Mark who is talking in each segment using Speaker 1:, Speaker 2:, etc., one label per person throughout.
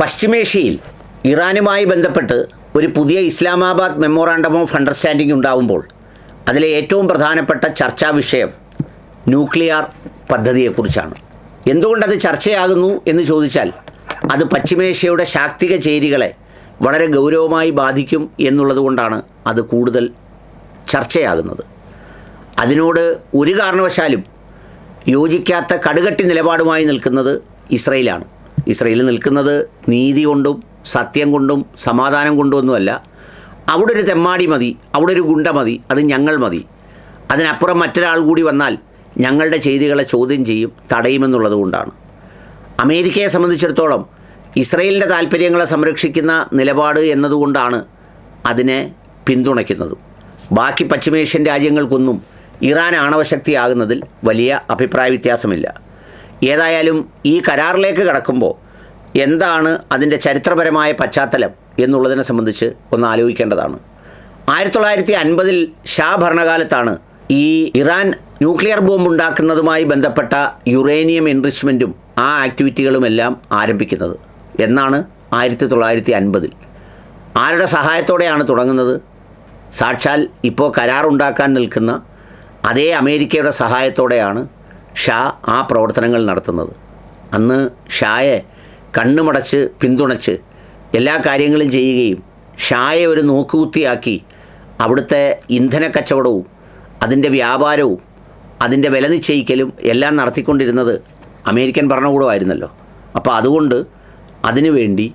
Speaker 1: പശ്ചിമേഷ്യയിൽ ഇറാനുമായി ബന്ധപ്പെട്ട് ഒരു പുതിയ ഇസ്ലാമാബാദ് മെമ്മോറാണ്ടം ഓഫ് അണ്ടർസ്റ്റാൻഡിംഗ് ഉണ്ടാവുമ്പോൾ അതിലെ ഏറ്റവും പ്രധാനപ്പെട്ട ചർച്ചാ വിഷയം ന്യൂക്ലിയർ പദ്ധതിയെക്കുറിച്ചാണ്. എന്തുകൊണ്ടത് ചർച്ചയാകുന്നു എന്ന് ചോദിച്ചാൽ അത് പശ്ചിമേഷ്യയുടെ ശാക്തിക ചേരികളെ വളരെ ഗൗരവമായി ബാധിക്കും എന്നുള്ളതുകൊണ്ടാണ് അത് കൂടുതൽ ചർച്ചയാകുന്നത്. അതിനോട് ഒരു കാരണവശാലും യോജിക്കാത്ത കടുകട്ടി നിലപാടുമായി നിൽക്കുന്നത് ഇസ്രയേലാണ്. ഇസ്രയേൽ നിൽക്കുന്നത് നീതി കൊണ്ടും സത്യം കൊണ്ടും സമാധാനം കൊണ്ടുമൊന്നുമല്ല. അവിടെ ഒരു തെമ്മാടി മതി, അവിടെ ഒരു ഗുണ്ട മതി, അത് ഞങ്ങൾ മതി, അതിനപ്പുറം മറ്റൊരാൾ കൂടി വന്നാൽ ഞങ്ങളുടെ ചെയ്തികളെ ചോദ്യം ചെയ്യും, തടയുമെന്നുള്ളത് കൊണ്ടാണ്. അമേരിക്കയെ സംബന്ധിച്ചിടത്തോളം ഇസ്രയേലിൻ്റെ താല്പര്യങ്ങളെ സംരക്ഷിക്കുന്ന നിലപാട് എന്നതുകൊണ്ടാണ് അതിനെ പിന്തുണയ്ക്കുന്നതും. ബാക്കി പശ്ചിമേഷ്യൻ രാജ്യങ്ങൾക്കൊന്നും ഇറാൻ ആണവശക്തിയാകുന്നതിൽ വലിയ അഭിപ്രായ വ്യത്യാസമില്ല. ഏതായാലും ഈ കരാറിലേക്ക് കടക്കുമ്പോൾ എന്താണ് അതിൻ്റെ ചരിത്രപരമായ പശ്ചാത്തലം എന്നുള്ളതിനെ സംബന്ധിച്ച് ഒന്ന് ആലോചിക്കേണ്ടതാണ്. 1950 ഷാ ഭരണകാലത്താണ് ഈ ഇറാൻ ന്യൂക്ലിയർ ബോംബ് ഉണ്ടാക്കുന്നതുമായി ബന്ധപ്പെട്ട യുറേനിയം എൻറിച്ച്മെൻറ്റും ആ ആക്ടിവിറ്റികളുമെല്ലാം ആരംഭിക്കുന്നത്. എന്നാണ് 1950. ആരുടെ സഹായത്തോടെയാണ് തുടങ്ങുന്നത്? സാക്ഷാൽ ഇപ്പോൾ കരാറുണ്ടാക്കാൻ നിൽക്കുന്ന അതേ അമേരിക്കയുടെ സഹായത്തോടെയാണ് ഷാ ആ പ്രവർത്തനങ്ങൾ നടത്തുന്നത്. അന്ന് ഷായെ കണ്ണുമടച്ച് പിന്തുണച്ച് എല്ലാ കാര്യങ്ങളും ചെയ്യുകയും ഷായെ ഒരു നോക്കുകുത്തിയാക്കി അവിടുത്തെ ഇന്ധന കച്ചവടവും അതിൻ്റെ വ്യാപാരവും അതിൻ്റെ വില നിശ്ചയിക്കലും എല്ലാം നടത്തിക്കൊണ്ടിരുന്നത് അമേരിക്കൻ ഭരണകൂടമായിരുന്നല്ലോ. അപ്പോൾ അതുകൊണ്ട് അതിനുവേണ്ടി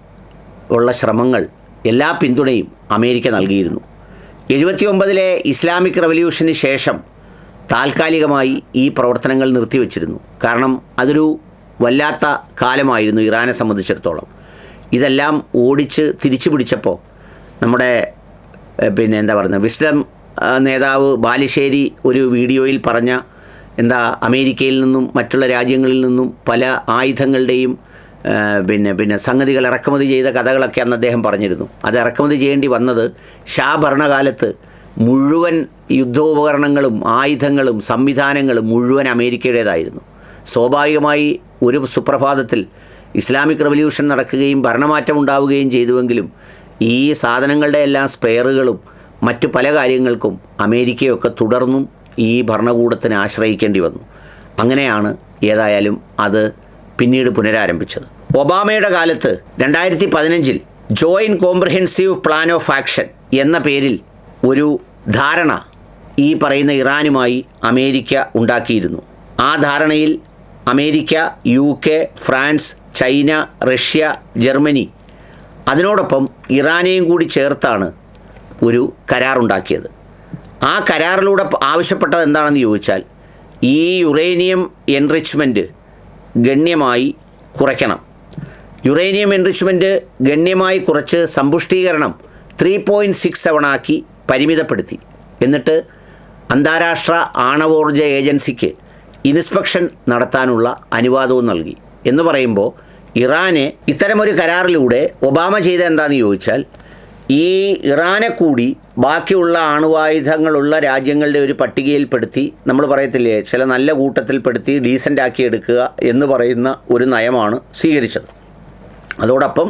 Speaker 1: ഉള്ള ശ്രമങ്ങൾ എല്ലാ പിന്തുണയും അമേരിക്ക നൽകിയിരുന്നു. 79 ഇസ്ലാമിക് റവല്യൂഷന് ശേഷം താൽക്കാലികമായി ഈ പ്രവർത്തനങ്ങൾ നിർത്തിവെച്ചിരുന്നു. കാരണം അതൊരു വല്ലാത്ത കാലമായിരുന്നു ഇറാനെ സംബന്ധിച്ചിടത്തോളം. ഇതെല്ലാം ഓടിച്ച് തിരിച്ചു പിടിച്ചപ്പോൾ നമ്മുടെ വിസ്ഡം നേതാവ് ബാലുശ്ശേരി ഒരു വീഡിയോയിൽ പറഞ്ഞ അമേരിക്കയിൽ നിന്നും മറ്റുള്ള രാജ്യങ്ങളിൽ നിന്നും പല ആയുധങ്ങളുടെയും സംഗതികൾ ഇറക്കുമതി ചെയ്ത കഥകളൊക്കെ അന്ന് അദ്ദേഹം പറഞ്ഞിരുന്നു. അത് ഇറക്കുമതി ചെയ്യേണ്ടി വന്നത് ഷാ ഭരണകാലത്ത് മുഴുവൻ യുദ്ധോപകരണങ്ങളും ആയുധങ്ങളും സംവിധാനങ്ങളും മുഴുവൻ അമേരിക്കയുടേതായിരുന്നു. സ്വാഭാവികമായി ഒരു സുപ്രഭാതത്തിൽ ഇസ്ലാമിക് റവല്യൂഷൻ നടക്കുകയും ഭരണമാറ്റം ഉണ്ടാവുകയും ചെയ്തുവെങ്കിലും ഈ സാധനങ്ങളുടെ എല്ലാം സ്പെയറുകളും മറ്റു പല കാര്യങ്ങൾക്കും അമേരിക്കയൊക്കെ തുടർന്നും ഈ ഭരണകൂടത്തിന് ആശ്രയിക്കേണ്ടി വന്നു. അങ്ങനെയാണ് ഏതായാലും അത് പിന്നീട് പുനരാരംഭിച്ചത്. ഒബാമയുടെ കാലത്ത് 2015 joint comprehensive plan of action എന്ന പേരിൽ ഒരു ധാരണ ഈ പറയുന്ന ഇറാനുമായി അമേരിക്ക ഉണ്ടാക്കിയിരുന്നു. ആ ധാരണയിൽ America, UK, France, China, Russia, Germany അതിനോടൊപ്പം ഇറാനെയും കൂടി ചേർത്താണ് ഒരു കരാറുണ്ടാക്കിയത്. ആ കരാറിലൂടെ ആവശ്യപ്പെട്ടത് എന്താണെന്ന് ചോദിച്ചാൽ ഈ യുറേനിയം എൻറിച്ച്മെൻറ്റ് ഗണ്യമായി കുറയ്ക്കണം. യുറേനിയം എൻറിച്ച്മെൻറ്റ് ഗണ്യമായി കുറച്ച് സമ്പുഷ്ടീകരണം 3.67 ആക്കി പരിമിതപ്പെടുത്തി. എന്നിട്ട് അന്താരാഷ്ട്ര ആണവോർജ ഏജൻസിക്ക് ഇൻസ്പെക്ഷൻ നടത്താനുള്ള അനുവാദവും നൽകി. എന്ന് പറയുമ്പോൾ ഇറാനെ ഇത്തരമൊരു കരാറിലൂടെ ഒബാമ ചെയ്ത എന്താണെന്ന് ചോദിച്ചാൽ ഈ ഇറാനെ കൂടി ബാക്കിയുള്ള അണുവായുധങ്ങളുള്ള രാജ്യങ്ങളുടെ ഒരു പട്ടികയിൽപ്പെടുത്തി, നമ്മൾ പറയത്തില്ലേ ചില നല്ല കൂട്ടത്തിൽപ്പെടുത്തി ഡീസൻ്റ് ആക്കി എടുക്കുക എന്ന് പറയുന്ന ഒരു നയമാണ് സ്വീകരിച്ചത്. അതോടൊപ്പം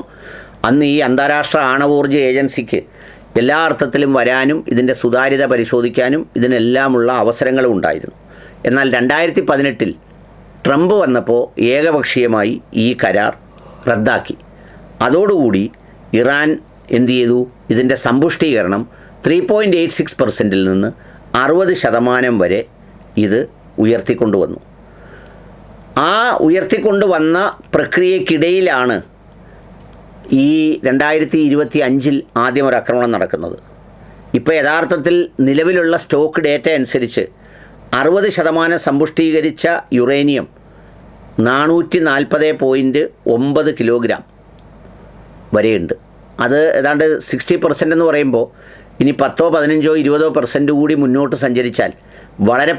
Speaker 1: അന്ന് ഈ അന്താരാഷ്ട്ര ആണവോർജ ഏജൻസിക്ക് എല്ലാ അർത്ഥത്തിലും വരാനും ഇതിൻ്റെ സുതാര്യത പരിശോധിക്കാനും ഇതിനെല്ലാമുള്ള അവസരങ്ങളും ഉണ്ടായിരുന്നു. എന്നാൽ 2018 ട്രംപ് വന്നപ്പോൾ ഏകപക്ഷീയമായി ഈ കരാർ റദ്ദാക്കി. അതോടുകൂടി ഇറാൻ എന്തു ചെയ്തു? ഇതിൻ്റെ സമ്പുഷ്ടീകരണം 3.86% നിന്ന് 60% വരെ ഇത് ഉയർത്തിക്കൊണ്ടുവന്നു. ആ ഉയർത്തിക്കൊണ്ടുവന്ന പ്രക്രിയക്കിടയിലാണ് ഈ 2025 ആദ്യം ഒരു ആക്രമണം നടക്കുന്നത്. ഇപ്പോൾ യഥാർത്ഥത്തിൽ നിലവിലുള്ള സ്റ്റോക്ക് ഡേറ്റ അനുസരിച്ച് 60% സമ്പുഷ്ടീകരിച്ച യുറേനിയം 440.9 കിലോഗ്രാം വരെയുണ്ട്. അത് ഏതാണ്ട് 60% എന്ന് പറയുമ്പോൾ ഇനി 10, 15, 20% കൂടി മുന്നോട്ട് സഞ്ചരിച്ചാൽ വളരെ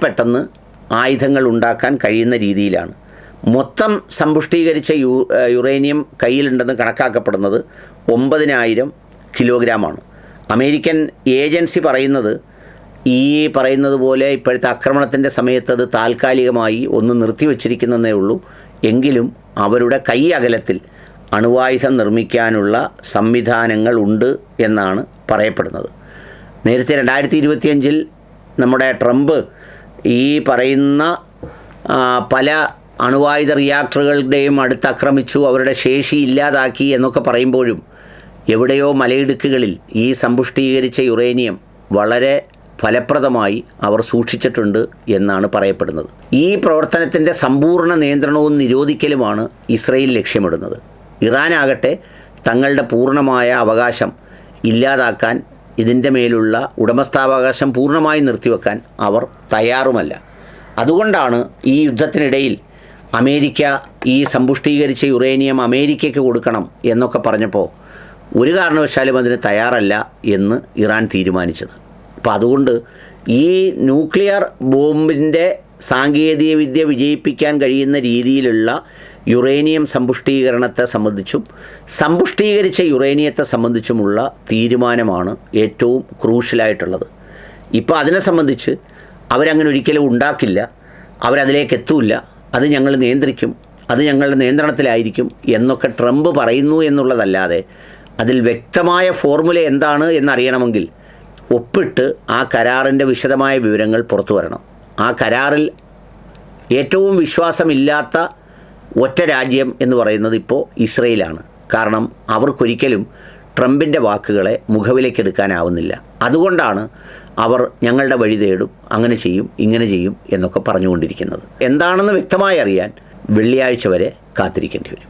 Speaker 1: ആയുധങ്ങൾ ഉണ്ടാക്കാൻ കഴിയുന്ന രീതിയിലാണ്. മൊത്തം സമ്പുഷ്ടീകരിച്ച യുറേനിയം കയ്യിലുണ്ടെന്ന് കണക്കാക്കപ്പെടുന്നത് 9,000 കിലോഗ്രാമാണ്. അമേരിക്കൻ ഏജൻസി പറയുന്നത് ഈ പറയുന്നത് പോലെ ഇപ്പോഴത്തെ ആക്രമണത്തിൻ്റെ സമയത്ത് അത് താൽക്കാലികമായി ഒന്ന് നിർത്തിവെച്ചിരിക്കുന്നതേ ഉള്ളൂ. എങ്കിലും അവരുടെ കൈ അകലത്തിൽ അണുവായുധം നിർമ്മിക്കാനുള്ള സംവിധാനങ്ങൾ ഉണ്ട് എന്നാണ് പറയപ്പെടുന്നത്. നേരത്തെ 2025 നമ്മുടെ ട്രംപ് ഈ പറയുന്ന പല അണുവായുധ റിയാക്ടറുകളുടെയും അടുത്താക്രമിച്ചു, അവരുടെ ശേഷി ഇല്ലാതാക്കി എന്നൊക്കെ പറയുമ്പോഴും എവിടെയോ മലയിടുക്കുകളിൽ ഈ സമ്പുഷ്ടീകരിച്ച യുറേനിയം വളരെ ഫലപ്രദമായി അവർ സൂക്ഷിച്ചിട്ടുണ്ട് എന്നാണ് പറയപ്പെടുന്നത്. ഈ പ്രവർത്തനത്തിൻ്റെ സമ്പൂർണ്ണ നിയന്ത്രണവും നിരോധിക്കലുമാണ് ഇസ്രയേൽ ലക്ഷ്യമിടുന്നത്. ഇറാനാകട്ടെ തങ്ങളുടെ പൂർണ്ണമായ അവകാശം ഇല്ലാതാക്കാൻ, ഇതിൻ്റെ മേലുള്ള ഉടമസ്ഥാവകാശം പൂർണ്ണമായി നിർത്തിവെക്കാൻ അവർ തയ്യാറുമല്ല. അതുകൊണ്ടാണ് ഈ യുദ്ധത്തിനിടയിൽ അമേരിക്ക ഈ സമ്പുഷ്ടീകരിച്ച യുറേനിയം അമേരിക്കയ്ക്ക് കൊടുക്കണം എന്നൊക്കെ പറഞ്ഞപ്പോൾ ഒരു കാരണവശാലും അതിന് തയ്യാറല്ല എന്ന് ഇറാൻ തീരുമാനിച്ചത്. അപ്പോൾ അതുകൊണ്ട് ഈ ന്യൂക്ലിയർ ബോംബിൻ്റെ സാങ്കേതികവിദ്യ വിജയിപ്പിക്കാൻ കഴിയുന്ന രീതിയിലുള്ള യുറേനിയം സമ്പുഷ്ടീകരണത്തെ സംബന്ധിച്ചും സമ്പുഷ്ടീകരിച്ച യുറേനിയത്തെ സംബന്ധിച്ചുമുള്ള തീരുമാനമാണ് ഏറ്റവും ക്രൂഷ്യലായിട്ടുള്ളത്. ഇപ്പോൾ അതിനെ സംബന്ധിച്ച് അവരങ്ങനെ ഒരിക്കലും ഉണ്ടാക്കില്ല, അവരതിലേക്ക് എത്തൂല്ല, അത് ഞങ്ങൾ നിയന്ത്രിക്കും, അത് ഞങ്ങളുടെ നിയന്ത്രണത്തിലായിരിക്കും എന്നൊക്കെ ട്രംപ് പറയുന്നു എന്നുള്ളതല്ലാതെ അതിൽ വ്യക്തമായ ഫോർമുല എന്താണ് എന്നറിയണമെങ്കിൽ ഒപ്പിട്ട് ആ കരാറിൻ്റെ വിശദമായ വിവരങ്ങൾ പുറത്തു വരണം. ആ കരാറിൽ ഏറ്റവും വിശ്വാസമില്ലാത്ത ഒറ്റ രാജ്യം എന്ന് പറയുന്നത് ഇപ്പോൾ ഇസ്രയേലാണ്. കാരണം അവർക്കൊരിക്കലും ട്രംപിൻ്റെ വാക്കുകളെ മുഖവിലേക്കെടുക്കാനാവുന്നില്ല. അതുകൊണ്ടാണ് അവർ ഞങ്ങളുടെ വഴി തേടും, അങ്ങനെ ചെയ്യും, ഇങ്ങനെ ചെയ്യും എന്നൊക്കെ പറഞ്ഞുകൊണ്ടിരിക്കുന്നത്. എന്താണെന്ന് വ്യക്തമായി അറിയാൻ വെള്ളിയാഴ്ച വരെ കാത്തിരിക്കേണ്ടി വരും.